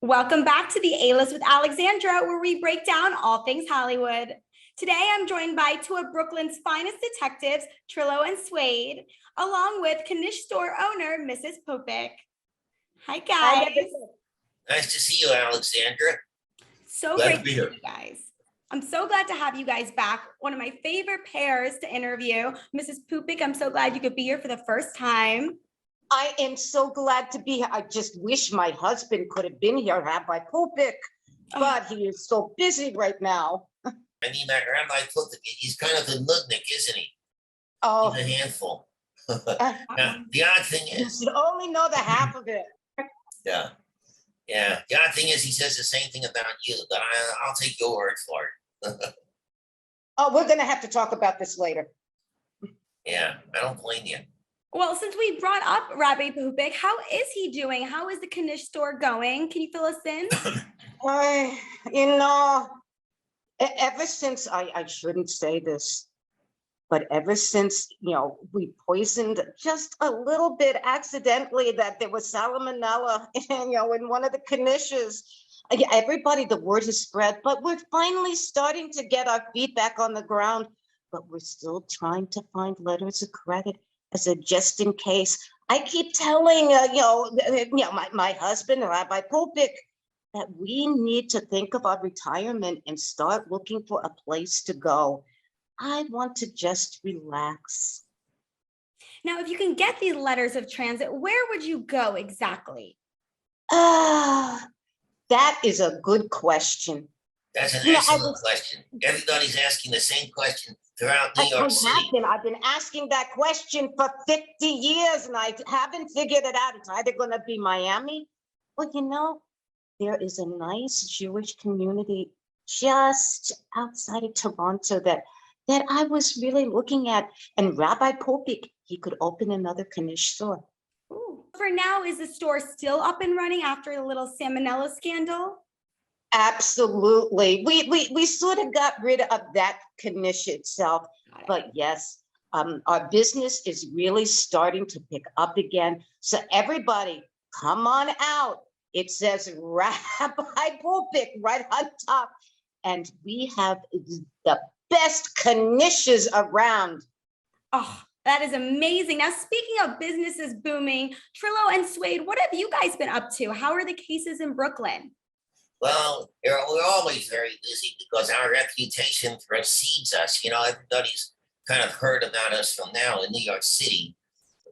Welcome back to the A-List with Alexandra, where we break down all things Hollywood. Today, I'm joined by two of Brooklyn's finest detectives, Trillo and Suede, along with Knish store owner, Mrs. Pooping. Hi, guys. Nice to see you, Alexandra. So glad great to see you guys. I'm so glad to have you guys back. One of my favorite pairs to interview. Mrs. Pooping, I'm so glad you could be here for the first time. I am so glad to be here. I just wish my husband could have been here, Rabbi Pooping, but he is so busy right now. I mean, that Rabbi Pooping, he's kind of a nudnik, isn't he? Oh, he's a handful. Now, the odd thing is, you should only know the half of it. Yeah. The odd thing is, he says the same thing about you, but I'll take your word for it. Oh, we're gonna have to talk about this later. Yeah, I don't blame you. Well, since we brought up Robie Pooping, how is he doing? How is the Knish store going? Can you fill us in? Ever since I shouldn't say this, but ever since, we poisoned just a little bit accidentally that there was salmonella, in one of the Knishes. Everybody, the word has spread, but we're finally starting to get our feet back on the ground, but we're still trying to find letters of credit as a just in case. I keep telling, my husband, Rabbi Pooping, that we need to think of our retirement and start looking for a place to go. I want to just relax. Now, if you can get these letters of transit, where would you go exactly? That is a good question. That's an excellent question. Everybody's asking the same question throughout New York City. I've been asking that question for 50 years and I haven't figured it out. It's either going to be Miami. Well, there is a nice Jewish community just outside of Toronto that I was really looking at. And Rabbi Pooping, he could open another Knish store. Ooh. For now, is the store still up and running after the little salmonella scandal? Absolutely. We sort of got rid of that Knish itself, but yes, our business is really starting to pick up again. So everybody, come on out. It says Rabbi Pooping right on top, and we have the best Knishes around. Oh, that is amazing. Now, speaking of businesses booming, Trillo and Suede, what have you guys been up to? How are the cases in Brooklyn? Well, we're always very busy because our reputation precedes us. Everybody's kind of heard about us from now in New York City,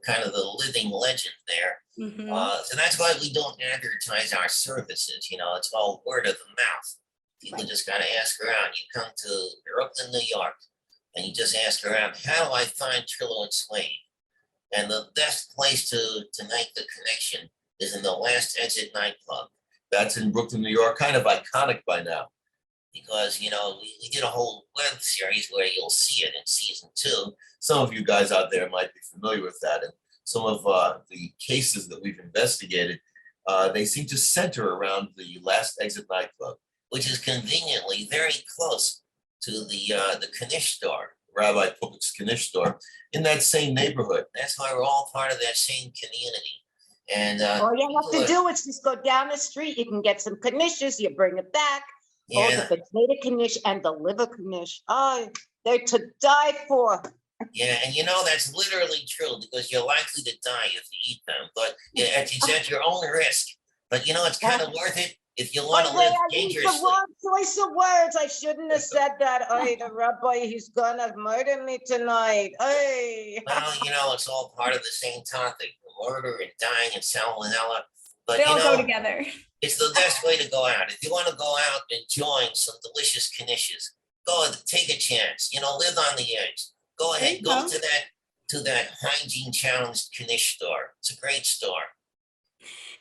kind of the living legend there. Mm-hmm. So that's why we don't advertise our services. It's all word of the mouth. People just got to ask around. You come to Brooklyn, New York, and you just ask around, how do I find Trillo and Suede? And the best place to make the connection is in the Last Exit nightclub. That's in Brooklyn, New York, kind of iconic by now. Because, we did a whole web series where you'll see it in season 2. Some of you guys out there might be familiar with that. And some of the cases that we've investigated, they seem to center around the Last Exit nightclub, which is conveniently very close to the Knish store, Rabbi Pooping's Knish store, in that same neighborhood. That's why we're all part of that same community. And all you have to do is just go down the street. You can get some Knishes, you bring it back. Yeah. Oh, the potato Knish and the liver Knish. Oh, they're to die for. Yeah, and that's literally true because you're likely to die if you eat them, but it's at your own risk. But it's kind of worth it if you want to live dangerously. The wrong choice of words. I shouldn't have said that. Hey, the rabbi, he's gonna murder me tonight. Hey. Well, it's all part of the same topic: murder and dying and salmonella. But they all go together. It's the best way to go out. If you want to go out enjoying some delicious Knishes, go take a chance. Live on the edge. Go ahead, go to that hygiene challenged Knish store. It's a great store.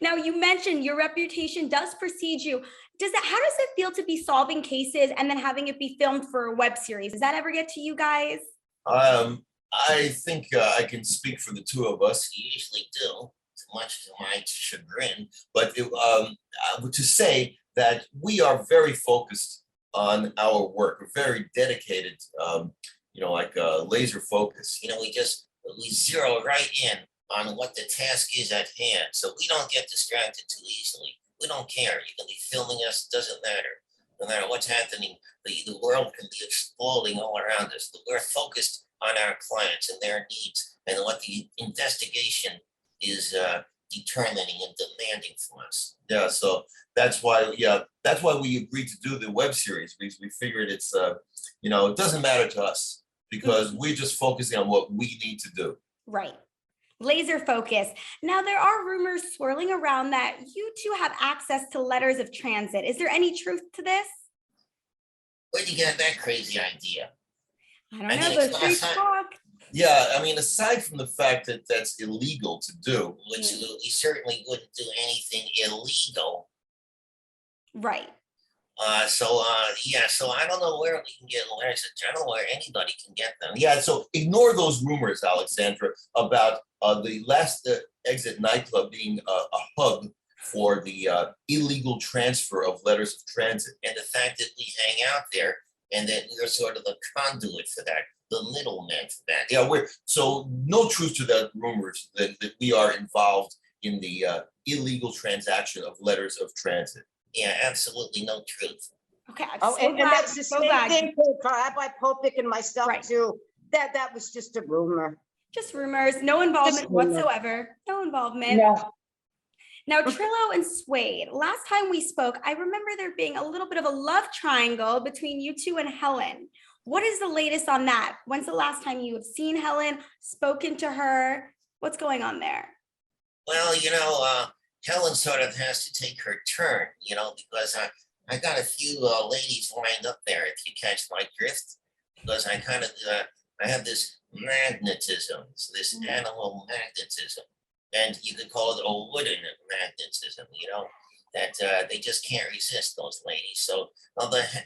Now, you mentioned your reputation does precede you. How does it feel to be solving cases and then having it be filmed for a web series? Does that ever get to you guys? I think I can speak for the two of us. You usually do, much to my chagrin. But to say that we are very focused on our work, we're very dedicated. Laser focus. We zero right in on what the task is at hand, so we don't get distracted too easily. We don't care. You can be filming us, doesn't matter. No matter what's happening, the world can be exploding all around us. But we're focused on our clients and their needs and what the investigation is determining and demanding from us. Yeah, so that's why, that's why we agreed to do the web series, because we figured it's, it doesn't matter to us because we're just focusing on what we need to do. Right. Laser focus. Now, there are rumors swirling around that you two have access to letters of transit. Is there any truth to this? Where'd you get that crazy idea? I I don't mean, know, it's but street not- talk. Yeah, I mean, aside from the fact that that's illegal to do, Which we certainly wouldn't do anything illegal. Right. So I don't know where we can get letters. I don't know where anybody can get them. yeah, so ignore those rumors, Alexandra, about the last exit nightclub being a hub for the illegal transfer of letters of transit. And the fact that we hang out there and that we're sort of the conduit for that, the middleman for that. Yeah, so no truth to the rumors that we are involved in the illegal transaction of letters of transit. Yeah, absolutely no truth. Okay. I'm Oh, so and glad- that's the so same glad. thing for Rabbi Popick and myself Right. too. That was just a rumor. Just rumors, no involvement rumor. whatsoever. No involvement. No. Now, Trillo and Suede, last time we spoke, I remember there being a little bit of a love triangle between you two and Helen. What is the latest on that? When's the last time you have seen Helen, spoken to her? What's going on there? Well, Helen sort of has to take her turn, because I got a few ladies lined up there, if you catch my drift, because I kind of I have this magnetism, this animal magnetism, and you could call it a wooden magnetism, that they just can't resist, those ladies. So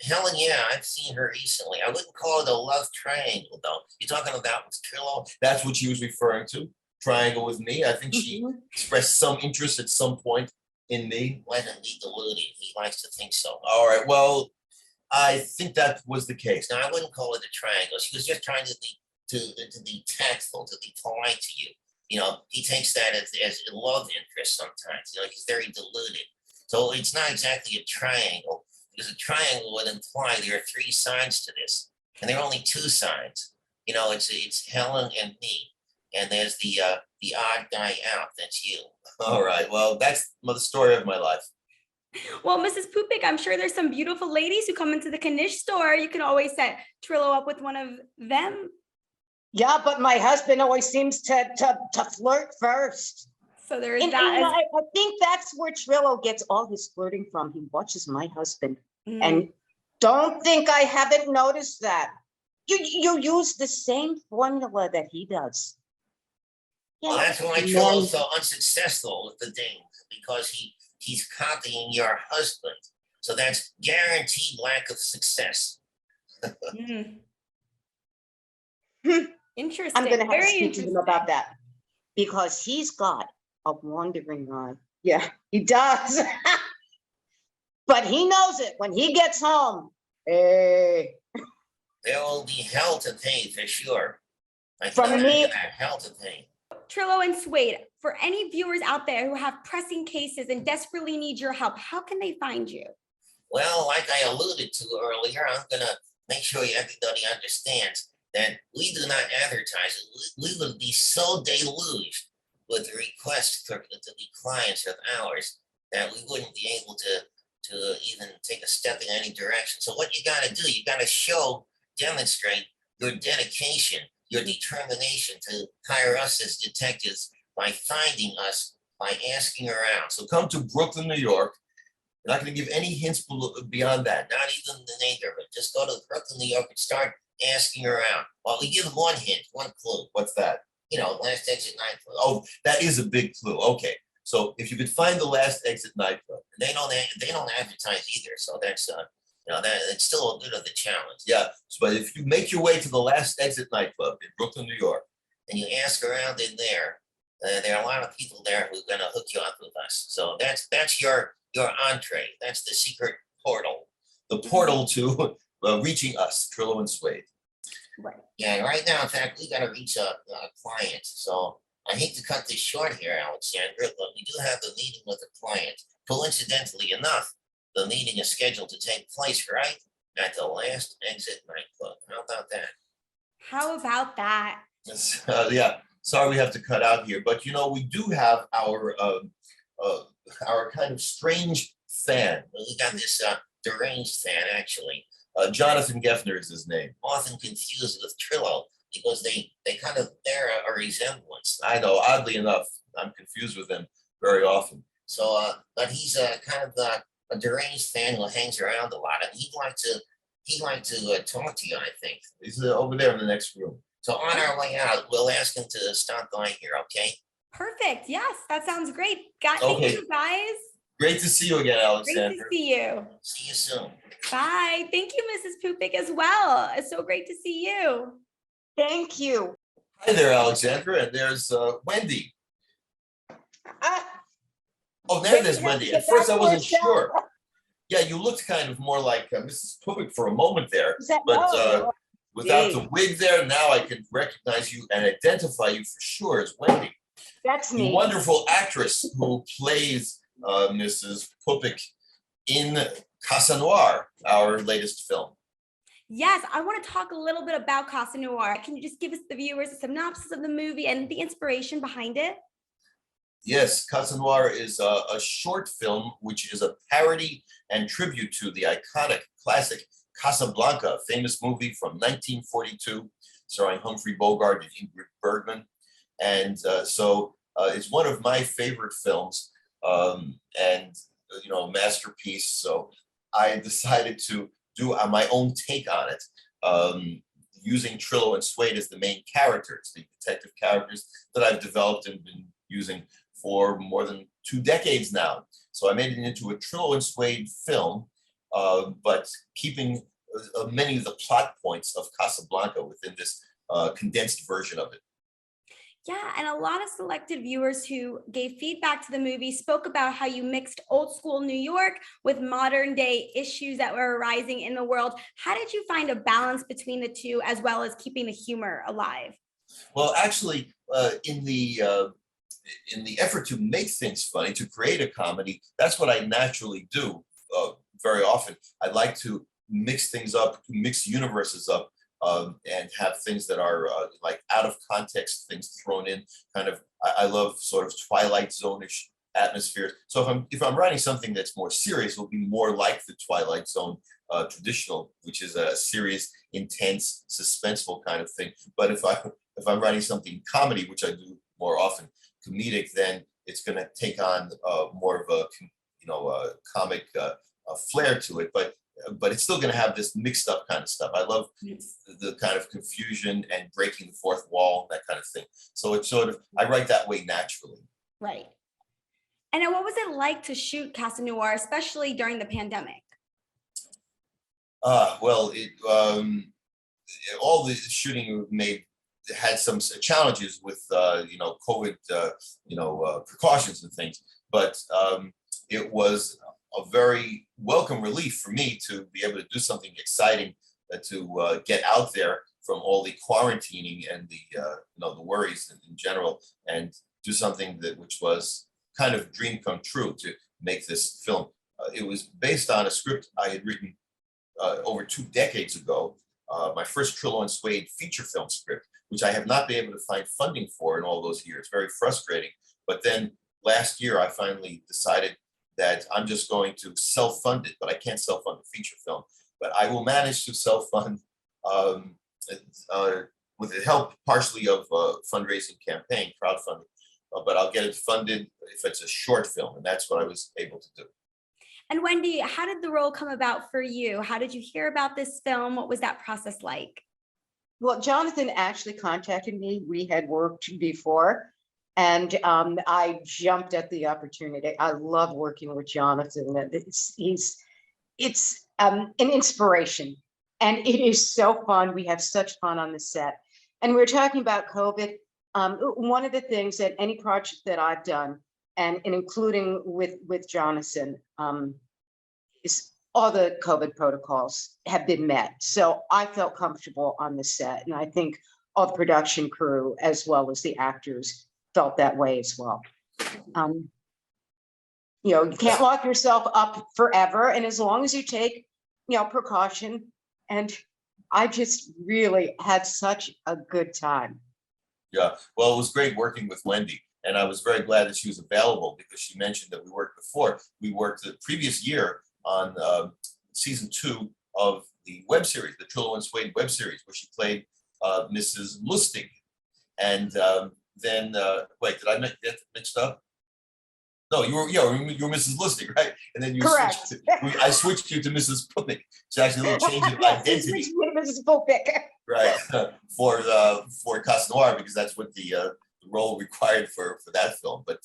Helen, yeah, I've seen her recently. I wouldn't call it a love triangle, though. You're talking about with Trillo? That's what she was referring to, triangle with me. I think she expressed some interest at some point in me. Let him be deluded. He likes to think so. All right, well, I think that was the case. No, I wouldn't call it a triangle. She was just trying to be tactful, to be polite to you. He takes that as a love interest sometimes. He's very deluded. So it's not exactly a triangle, because a triangle would imply there are three sides to this, and there are only two sides. It's Helen and me, and there's the odd guy out. That's you. All right, well, that's the story of my life. Well, Mrs. Poopik, I'm sure there's some beautiful ladies who come into the Knish store. You can always set Trillo up with one of them. Yeah, but my husband always seems to flirt first. So there is And that. I think that's where Trillo gets all his flirting from. He watches my husband. Mm. And don't think I haven't noticed that. You use the same formula that he does. Well, that's why And Trillo's so unsuccessful with the ding, because he's copying your husband. So that's guaranteed lack of success. Mm. Hmm. Interesting. I'm gonna have to Very speak to interesting. him about that because he's got a wandering eye. Yeah, he does. But he knows it when he gets home. Hey, There will be hell to pay for sure. I can From imagine me- that, hell to pay. Trillo and Suede, for any viewers out there who have pressing cases and desperately need your help, how can they find you? Well, like I alluded to earlier, I'm gonna make sure everybody understands that we do not advertise. We would be so deluged with requests to be clients of ours that we wouldn't be able to even take a step in any direction. So what you gotta do, you gotta demonstrate your dedication, your determination to hire us as detectives by finding us, by asking around. So come to Brooklyn, New York. We're not going to give any hints beyond that. Not even the neighborhood. Just go to Brooklyn, New York and start asking around. Well, we give one hint, one clue. What's that? Last exit nightclub. Oh, that is a big clue. Okay, so if you could find the last exit nightclub. They don't advertise either, so that's it's still a bit of a challenge. Yeah, but if you make your way to the last exit nightclub in Brooklyn, New York. And you ask around in there, there are a lot of people there who are gonna hook you up with us. So that's your entree. That's the secret portal. The portal to reaching us, Trillo and Suede. Right. Yeah, right now, in fact, we gotta reach a client. So I hate to cut this short here, Alexandra, but we do have a meeting with a client. Coincidentally enough, the meeting is scheduled to take place right at the last exit nightclub. How about that? How about that? Yeah, sorry we have to cut out here, but we do have our kind of strange fan. Well, we got this deranged fan, actually, Jonathan Geffner is his name. often confused with Trillo because they kind of bear a resemblance. I know, oddly enough, I'm confused with him very often. So, but he's kind of a deranged fan who hangs around a lot, and he'd like to talk to you, I think. He's over there in the next room. So on our way out, we'll ask him to stop by here, okay? Perfect. Yes, that sounds great. Thank Okay. you, guys. Great to see you again, Great Alexander. to see you. See you soon. Bye. Thank you, Mrs. Pooping, as well. It's so great to see you. Thank you. Hi there, Alexandra, and there's Wendy. Ah, Oh, there there's Wendy. At first I wasn't sure. Yeah, you looked kind of more like Mrs. Pooping for a moment there, is that- but oh, without gee. the wig there, now I can recognize you and identify you for sure as Wendy, That's the me. wonderful actress who plays Mrs. Pooping in Casanoir, our latest film. Yes, I want to talk a little bit about Casanoir. Can you just give us the viewers a synopsis of the movie and the inspiration behind it? Yes, Casanoir is a short film which is a parody and tribute to the iconic classic Casablanca, a famous movie from 1942, starring Humphrey Bogart and Ingrid Bergman. And so it's one of my favorite films, and a masterpiece. So I decided to do my own take on it, using Trillo and Suede as the main characters, the detective characters that I've developed and been using for more than 2 decades now. So I made it into a Trillo and Suede film, but keeping many of the plot points of Casablanca within this condensed version of it. Yeah, and a lot of selected viewers who gave feedback to the movie spoke about how you mixed old school New York with modern day issues that were arising in the world. How did you find a balance between the two, as well as keeping the humor alive? Well, actually, in the effort to make things funny, to create a comedy, that's what I naturally do very often. I like to mix things up, mix universes up, and have things that are like out of context things thrown in. Kind of, I love sort of Twilight Zone-ish atmosphere. So if I'm writing something that's more serious, it'll be more like the Twilight Zone traditional, which is a serious, intense, suspenseful kind of thing. But if I'm writing something comedy, which I do more often, comedic, then it's going to take on more of a comic flair to it. But it's still going to have this mixed up kind of stuff. I love the kind of confusion and breaking the fourth wall, that kind of thing. So it's sort of, I write that way naturally. Right. And what was it like to shoot Casanoir, especially during the pandemic? Well, all the shooting had some challenges with COVID precautions and things, but it was a very welcome relief for me to be able to do something exciting, to get out there from all the quarantining and the worries in general, and do something which was kind of dream come true, to make this film. It was based on a script I had written over 2 decades ago, my first Trillo and Suede feature film script, which I have not been able to find funding for in all those years. Very frustrating. But then last year, I finally decided that I'm just going to self-fund it, but I can't self-fund a feature film. But I will manage to self-fund with the help partially of a fundraising campaign, crowdfunding, but I'll get it funded if it's a short film, and that's what I was able to do. And Wendy, how did the role come about for you? How did you hear about this film? What was that process like? Well, Jonathan actually contacted me. We had worked before, and I jumped at the opportunity. I love working with Jonathan. It's an inspiration, and it is so fun. We have such fun on the set. And we're talking about COVID. One of the things that any project that I've done, and including with Jonathan, is all the COVID protocols have been met. So I felt comfortable on the set, and I think all the production crew, as well as the actors, felt that way as well. You can't lock yourself up forever. And as long as you take, precaution. And I just really had such a good time. Yeah, well, it was great working with Wendy, and I was very glad that she was available because she mentioned that we worked before. We worked the previous year on season 2 of the web series, the Trillo and Suede web series, where she played Mrs. Lustig. And then, wait, did I get mixed up? No, you were Mrs. Lustig, right? And then Correct. I switched you to Mrs. Pooping. It's actually a little change of identity. Mrs. Pooping. Right, for Casanoir, because that's what the role required for that film. But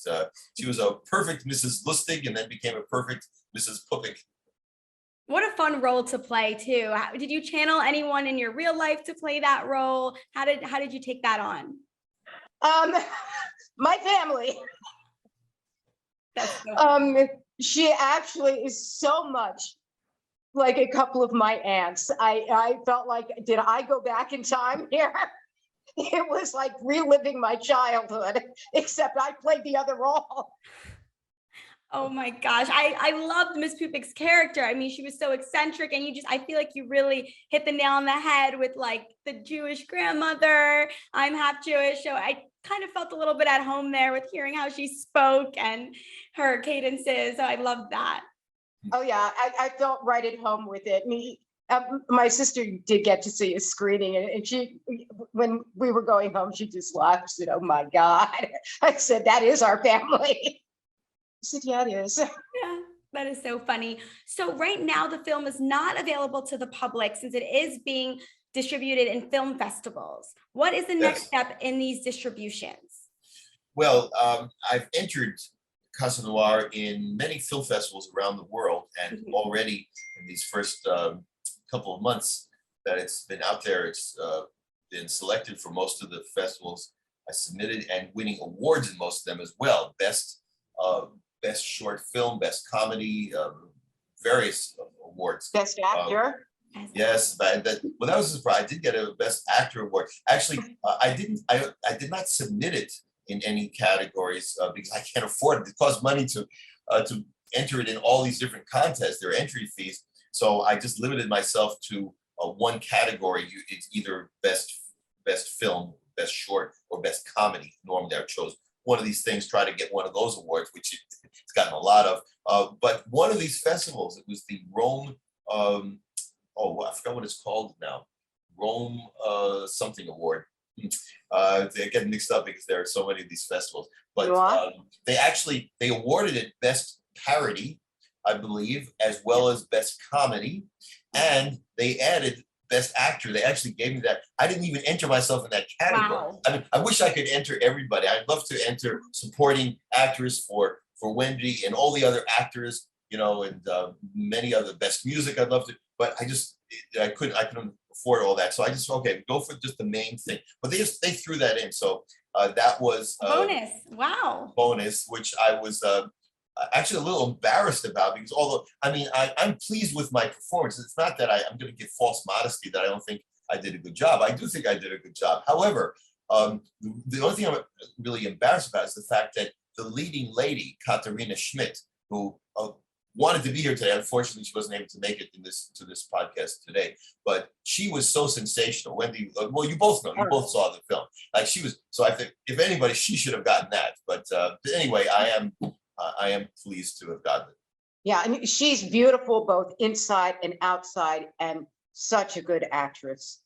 she was a perfect Mrs. Lustig and then became a perfect Mrs. Pooping. What a fun role to play too. Did you channel anyone in your real life to play that role? How did you take that on? My family. That's so She actually is so much like a couple of my aunts. I felt like, did I go back in time here? It was like reliving my childhood, except I played the other role. Oh my gosh. I loved Miss Poopik's character. I mean, she was so eccentric, and I feel like you really hit the nail on the head with like the Jewish grandmother. I'm half Jewish, so I kind of felt a little bit at home there with hearing how she spoke and her cadences. So I loved that. Oh yeah, I felt right at home with it. My sister did get to see a screening, and she, when we were going home, she just laughed. She said, "Oh my God!" I said, "That is our family." I said, "Yeah, it is." Yeah, that is so funny. So right now the film is not available to the public since it is being distributed in film festivals. What is the next step in these distributions? Well, I've entered Casanoir in many film festivals around the world, and already in these first couple of months that it's been out there, it's been selected for most of the festivals I submitted and winning awards in most of them as well. Best short film, best comedy, various awards. Best actor. Yes, but that was a surprise. I did get a best actor award. Actually, I did not submit it in any categories because I can't afford it. It costs money to enter it in all these different contests. There are entry fees, so I just limited myself to one category. It's either best film, best short, or best comedy. Normally, I chose one of these things, try to get one of those awards, which it's gotten a lot of. But one of these festivals, it was the Rome. I forgot what it's called now. Rome something award. They get mixed up because there are so many of these festivals. But they awarded it best parody, I believe, as well as best comedy, and they added best actor. They actually gave me that. I didn't even enter myself in that category. Wow. I mean, I wish I could enter everybody. I'd love to enter supporting actors for Wendy and all the other actors, and many other best music. I'd love to, but I couldn't afford all that. So I just, okay, go for just the main thing. But they threw that in. So that was bonus. Wow. Bonus, which I was actually a little embarrassed about, because although, I'm pleased with my performance. It's not that I'm going to give false modesty that I don't think I did a good job. I do think I did a good job. However, the only thing I'm really embarrassed about is the fact that the leading lady, Katharina Schmidt, who wanted to be here today. Unfortunately, she wasn't able to make it to this podcast today. But she was so sensational. Wendy, well, you both know, you both saw the film. Like, she was. So I think if anybody, she should have gotten that. But anyway, I am pleased to have gotten it. Yeah, and she's beautiful both inside and outside, and such a good actress.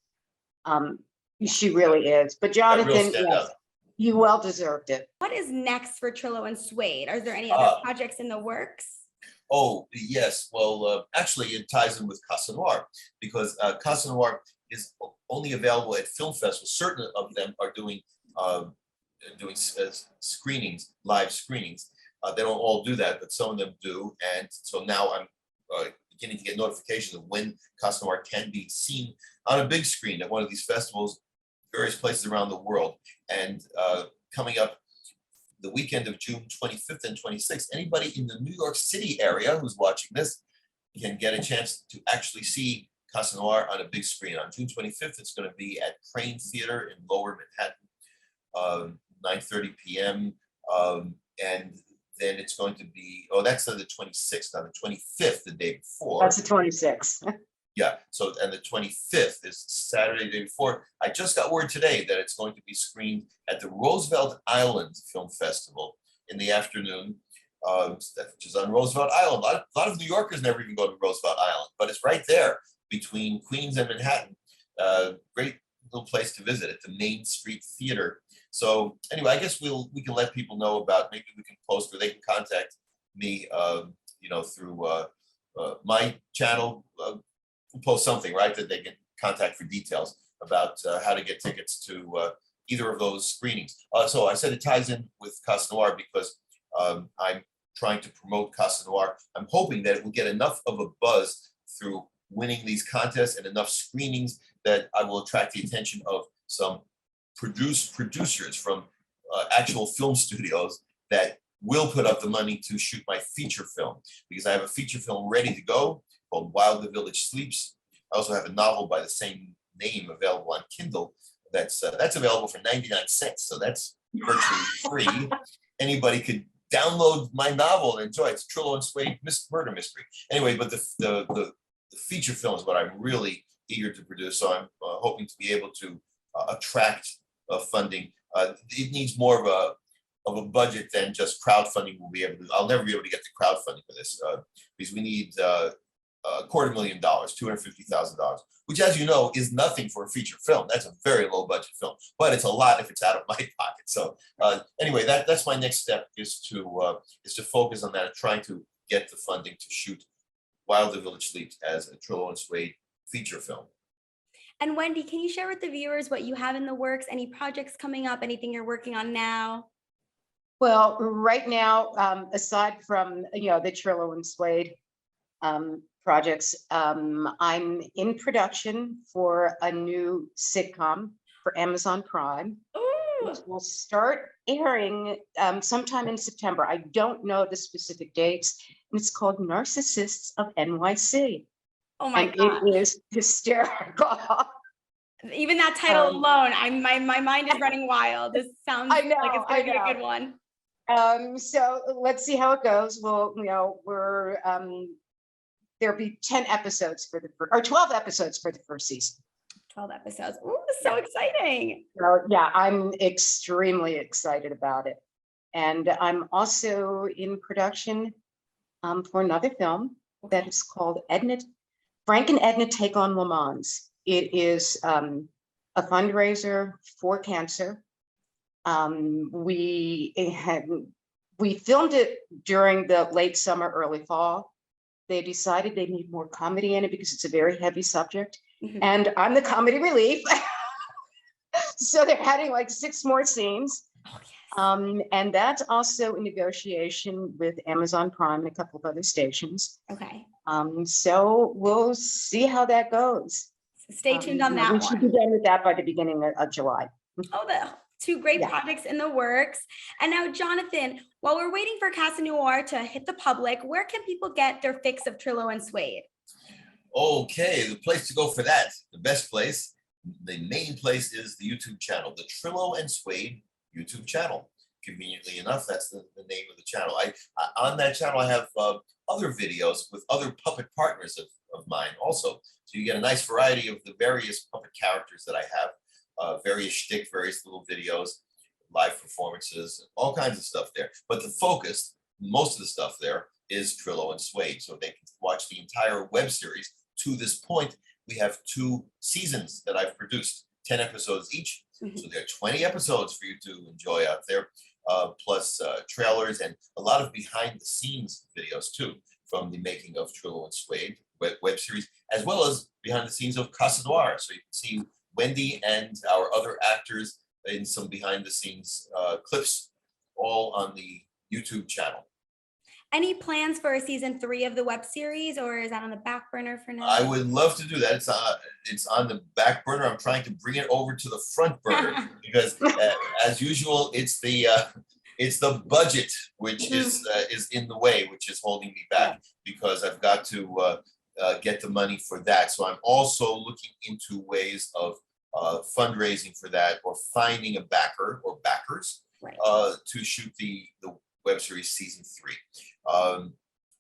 She really is. But Jonathan, yes, you well deserved it. What is next for Trillo and Suede? Are there any other projects in the works? Oh, yes. Well, actually, it ties in with Casanoir, because Casanoir is only available at film festivals. Certain of them are doing screenings, live screenings. They don't all do that, but some of them do. And so now I'm beginning to get notifications of when Casanoir can be seen on a big screen at one of these festivals, various places around the world. And coming up the weekend of June 25th and 26th, anybody in the New York City area who's watching this can get a chance to actually see Casanoir on a big screen. On June 25th, it's going to be at Crane Theater in Lower Manhattan, 9:30 p.m. And then it's going to be, oh, that's on the 26th, on the 25th, the day before. That's the 26th. Yeah, so, and the 25th is Saturday, the day before. I just got word today that it's going to be screened at the Roosevelt Island Film Festival in the afternoon, which is on Roosevelt Island. A lot of New Yorkers never even go to Roosevelt Island, but it's right there between Queens and Manhattan. Great little place to visit at the Main Street Theater. So anyway, I guess we can let people know about, maybe we can post, or they can contact me, through my channel. We'll post something, right, that they can contact for details about how to get tickets to either of those screenings. So I said it ties in with Casanoir because I'm trying to promote Casanoir. I'm hoping that it will get enough of a buzz through winning these contests and enough screenings that I will attract the attention of some producers from actual film studios that will put up the money to shoot my feature film, because I have a feature film ready to go called While the Village Sleeps. I also have a novel by the same name available on Kindle. That's available for 99 cents, so that's virtually free. Anybody could download my novel and enjoy it. It's Trillo and Suede Murder Mystery. Anyway, but the feature film is what I'm really eager to produce. So I'm hoping to be able to attract funding. It needs more of a budget than just crowdfunding will be able to. I'll never be able to get the crowdfunding for this because we need $250,000, $250,000, which, as you know, is nothing for a feature film. That's a very low budget film, but it's a lot if it's out of my pocket. So anyway, that's my next step, is to focus on that, trying to get the funding to shoot While the Village Sleeps as a Trillo and Suede feature film. And Wendy, can you share with the viewers what you have in the works? Any projects coming up? Anything you're working on now? Well, right now, aside from, the Trillo and Suede projects, I'm in production for a new sitcom for Amazon Prime, Ooh, which will start airing sometime in September. I don't know the specific dates. And it's called Narcissists of NYC. oh my And God. it is hysterical. Even that title alone, my mind is running wild. This sounds I know, like it's going to be a I good one. So let's see how it goes. Well, we're there'll be 10 episodes for or 12 episodes for the first season. 12 episodes. Ooh, so exciting. So yeah, I'm extremely excited about it. And I'm also in production for another film that is called Frank and Edna Take on Le Mans. It is a fundraiser for cancer. We filmed it during the late summer, early fall. They decided they need more comedy in it because it's a very heavy subject. Mhm. And I'm the comedy relief. So they're adding like 6 more scenes. Oh, yes. And that's also in negotiation with Amazon Prime and a couple of other stations. Okay. So we'll see how that goes. So stay tuned on that We should be one. done with that by the beginning of July. Oh, the 2 great Yeah. projects in the works. And now, Jonathan, while we're waiting for Casanoir to hit the public, where can people get their fix of Trillo and Suede? Okay, the place to go for that, the best place, the main place, is the YouTube channel, the Trillo and Suede YouTube channel. Conveniently enough, that's the name of the channel. On that channel, I have other videos with other puppet partners of mine also. So you get a nice variety of the various puppet characters that I have, various shtick, various little videos, live performances, all kinds of stuff there. But the focus, most of the stuff there, is Trillo and Suede. So they can watch the entire web series. To this point, we have 2 seasons that I've produced, 10 episodes each. Mhm. So there are 20 episodes for you to enjoy out there, plus trailers and a lot of behind the scenes videos too, from the making of Trillo and Suede web series, as well as behind the scenes of Casanoir. So you can see Wendy and our other actors in some behind the scenes clips, all on the YouTube channel. Any plans for a season 3 of the web series, or is that on the back burner for now? I would love to do that. It's on the back burner. I'm trying to bring it over to the front burner because, as usual, it's the budget which is in the way, which is holding me back, because I've got to get the money for that. So I'm also looking into ways of fundraising for that, or finding a backer or backers Right. to shoot the web series season 3.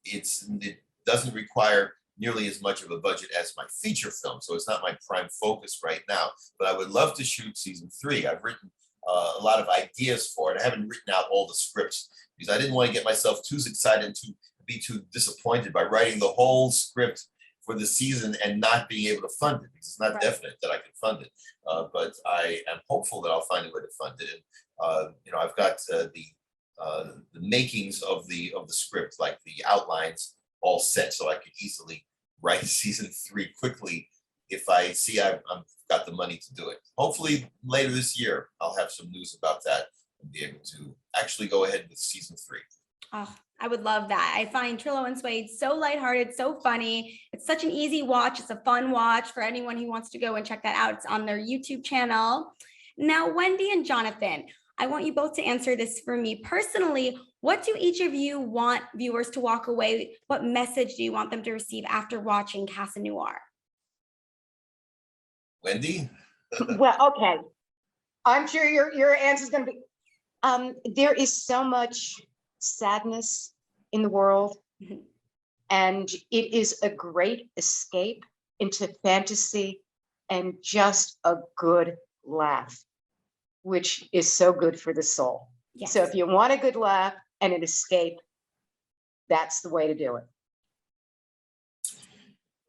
It doesn't require nearly as much of a budget as my feature film, so it's not my prime focus right now. But I would love to shoot season 3. I've written a lot of ideas for it. I haven't written out all the scripts because I didn't want to get myself too excited and to be too disappointed by writing the whole script for the season and not being able to fund it, because it's not definite that I can fund it. But I am hopeful that I'll find a way to fund it. And I've got the makings of the script, like the outlines, all set, so I could easily write season 3 quickly if I see I've got the money to do it. Hopefully later this year I'll have some news about that and be able to actually go ahead with season 3. Oh, I would love that. I find Trillo and Suede so lighthearted, so funny. It's such an easy watch. It's a fun watch for anyone who wants to go and check that out. It's on their YouTube channel. Now, Wendy and Jonathan, I want you both to answer this for me personally. What do each of you want viewers to walk away? What message do you want them to receive after watching Casanoir? Wendy? Well, okay. I'm sure your answer is going to be, there is so much sadness in the world, and it is a great escape into fantasy and just a good laugh, which is so good for the soul. Yes. So if you want a good laugh and an escape, that's the way to do it.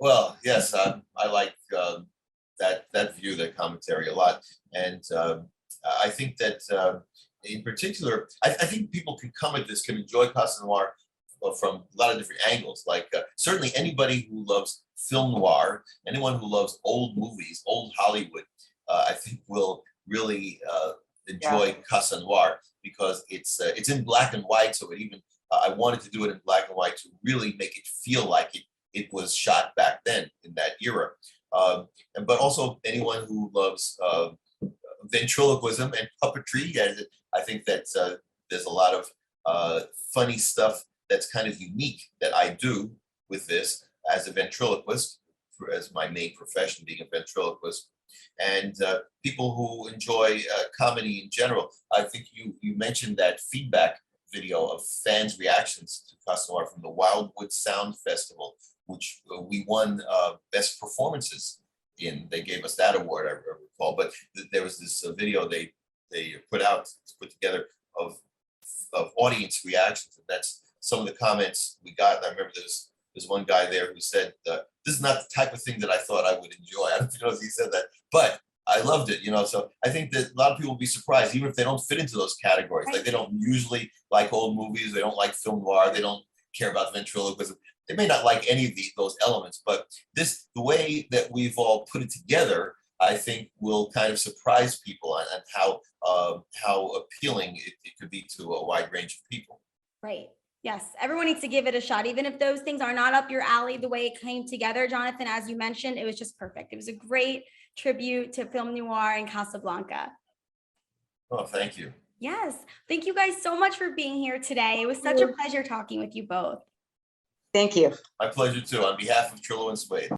Well, yes, I like that view, that commentary a lot, and I think that in particular, I think people can come at this, can enjoy Casanoir from a lot of different angles. Like certainly anybody who loves film noir, anyone who loves old movies, old Hollywood, I think will really enjoy Casanoir, because it's in black and white. So it even I wanted to do it in black and white to really make it feel like it was shot back then in that era. But also anyone who loves ventriloquism and puppetry, and I think that there's a lot of funny stuff that's kind of unique that I do with this as a ventriloquist, as my main profession being a ventriloquist, and people who enjoy comedy in general. I think you mentioned that feedback video of fans' reactions to Casanoir from the Wildwood Sound Festival, which we won best performances in. They gave us that award, I recall. But there was this video they put together of audience reactions, and that's some of the comments we got. I remember there's one guy there who said, "This is not the type of thing that I thought I would enjoy." I don't know if he said that, but I loved it. So I think that a lot of people will be surprised, even if they don't fit into those categories. Like they don't usually like old movies, they don't like film noir, they don't care about ventriloquism. They may not like any of those elements, but the way that we've all put it together, I think will kind of surprise people on how appealing it could be to a wide range of people. Right. Yes. Everyone needs to give it a shot. Even if those things are not up your alley, the way it came together, Jonathan, as you mentioned, it was just perfect. It was a great tribute to film noir and Casablanca. Oh, thank you. Yes. Thank you guys so much for being here today. It was such a pleasure talking with you both. Thank you. My pleasure too, on behalf of Trillo and Suede.